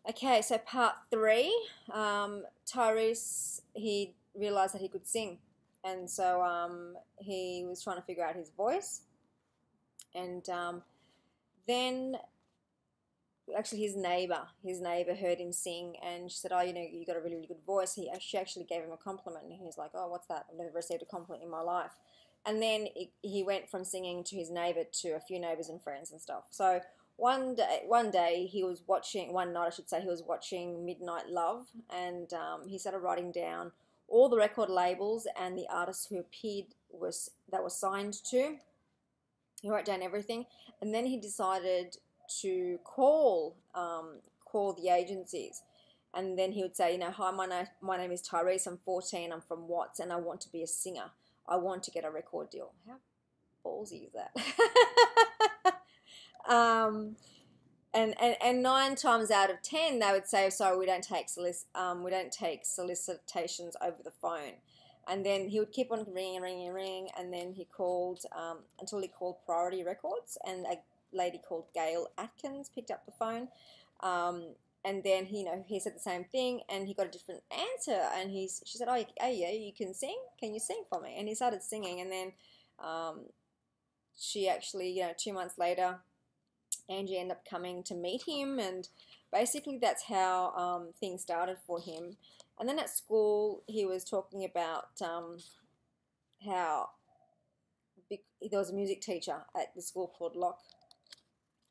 Okay, so part three. Tyrese, he realized that he could sing, and so he was trying to figure out his voice, and then actually his neighbor heard him sing, and she said, "Oh, you got a really, really good voice." She actually gave him a compliment, and he was like, "Oh, what's that? I've never received a compliment in my life." And then he went from singing to his neighbor to a few neighbors and friends and stuff. So one day he was watching, one night I should say, he was watching Midnight Love, and he started writing down all the record labels and the artists who appeared that were signed to. He wrote down everything, and then he decided to call the agencies, and then he would say, "Hi, my name is Tyrese. I'm 14. I'm from Watts, and I want to be a singer. I want to get a record deal." How ballsy is that? um, and 9 times out of 10 they would say, "Sorry, we don't take solicitations over the phone." And then he would keep on ringing, and then he called until he called Priority Records, and a lady called Gail Atkins picked up the phone, and then he said the same thing, and he got a different answer, and she said, "Oh yeah, you can sing. Can you sing for me?" And he started singing, and then she actually, 2 months later, Angie ended up coming to meet him, and basically that's how things started for him. And then at school, he was talking about how there was a music teacher at the school called Locke,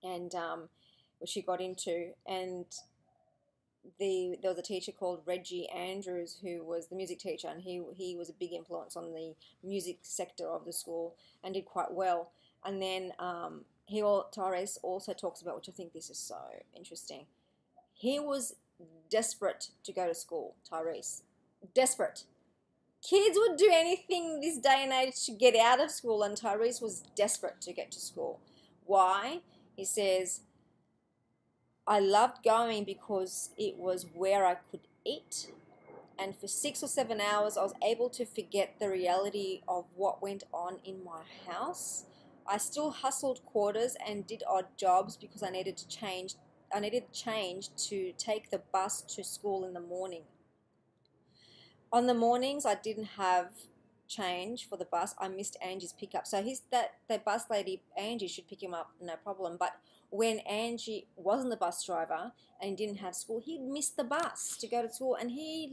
and which he got into, and there was a teacher called Reggie Andrews who was the music teacher, and he was a big influence on the music sector of the school and did quite well. And then Tyrese also talks about, which I think this is so interesting, he was desperate to go to school. Tyrese, desperate. Kids would do anything this day and age to get out of school, and Tyrese was desperate to get to school. Why? He says, "I loved going because it was where I could eat, and for 6 or 7 hours I was able to forget the reality of what went on in my house. I still hustled quarters and did odd jobs because I needed change to take the bus to school in the morning. On the mornings I didn't have change for the bus. I missed Angie's pickup." So the bus lady Angie should pick him up, no problem. But when Angie wasn't the bus driver and didn't have school, he'd miss the bus to go to school, and he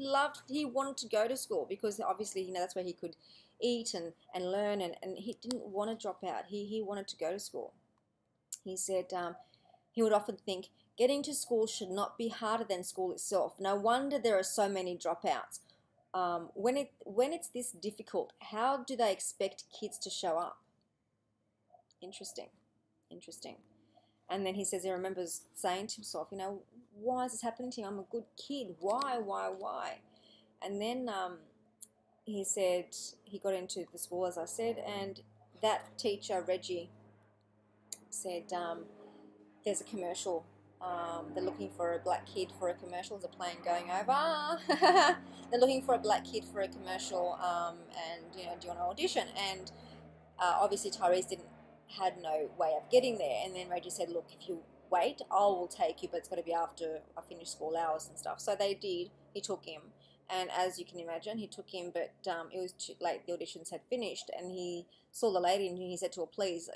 wanted to go to school because obviously that's where he could eat and learn, and he didn't want to drop out. He wanted to go to school. He said he would often think, "Getting to school should not be harder than school itself. No wonder there are so many dropouts. When it's this difficult, how do they expect kids to show up?" Interesting. And then he says he remembers saying to himself, "Why is this happening to me? I'm a good kid. Why?" And then he said he got into the school, as I said, and that teacher, Reggie, said, "There's a commercial. They're looking for a black kid for a commercial. There's a plane going over." They're looking for a black kid for a commercial, and do you want to audition? And obviously Tyrese had no way of getting there. And then Reggie said, "Look, if you wait, I will take you, but it's got to be after I finish school hours and stuff." So they did. He took him, and as you can imagine, he took him, but it was too late. The auditions had finished, and he saw the lady, and he said to her, "Please,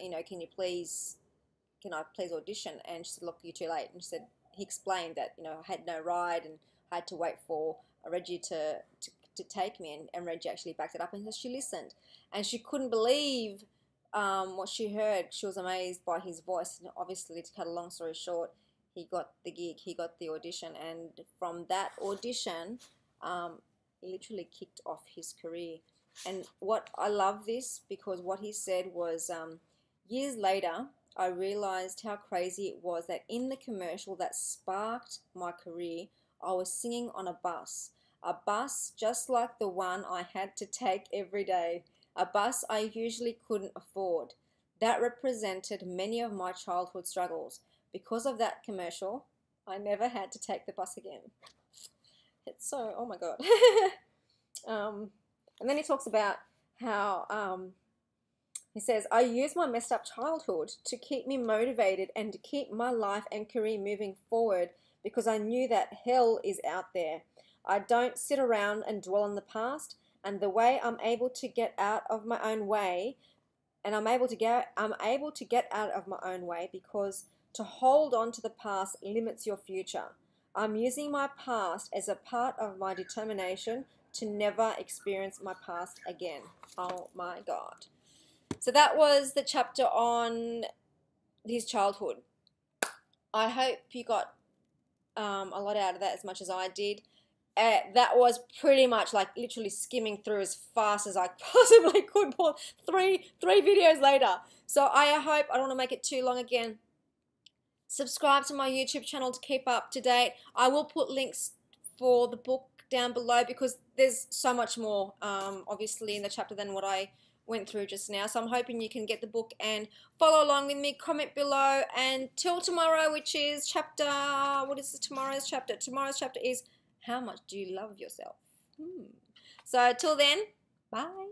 can I please audition?" And she said, "Look, you're too late." And he explained that, I had no ride and I had to wait for Reggie to take me, and Reggie actually backed it up, and she listened, and she couldn't believe what she heard. She was amazed by his voice, and obviously, to cut a long story short, he got the gig, he got the audition, and from that audition, he literally kicked off his career. And what I love this, because what he said was, years later, I realized how crazy it was that in the commercial that sparked my career, I was singing on a bus just like the one I had to take every day, a bus I usually couldn't afford. That represented many of my childhood struggles. Because of that commercial, I never had to take the bus again. It's so, oh my God. And then he talks about how He says, I use my messed up childhood to keep me motivated and to keep my life and career moving forward because I knew that hell is out there. I don't sit around and dwell on the past, and the way I'm able to get out of my own way, and I'm able to get out of my own way because to hold on to the past limits your future. I'm using my past as a part of my determination to never experience my past again. Oh my God. So that was the chapter on his childhood. I hope you got a lot out of that as much as I did. That was pretty much like literally skimming through as fast as I possibly could. Three videos later. So I hope, I don't want to make it too long again. Subscribe to my YouTube channel to keep up to date. I will put links for the book down below because there's so much more obviously in the chapter than what I went through just now. So I'm hoping you can get the book and follow along with me. Comment below, and till tomorrow, which is chapter, what is tomorrow's chapter? Tomorrow's chapter is how much do you love yourself? So till then, bye.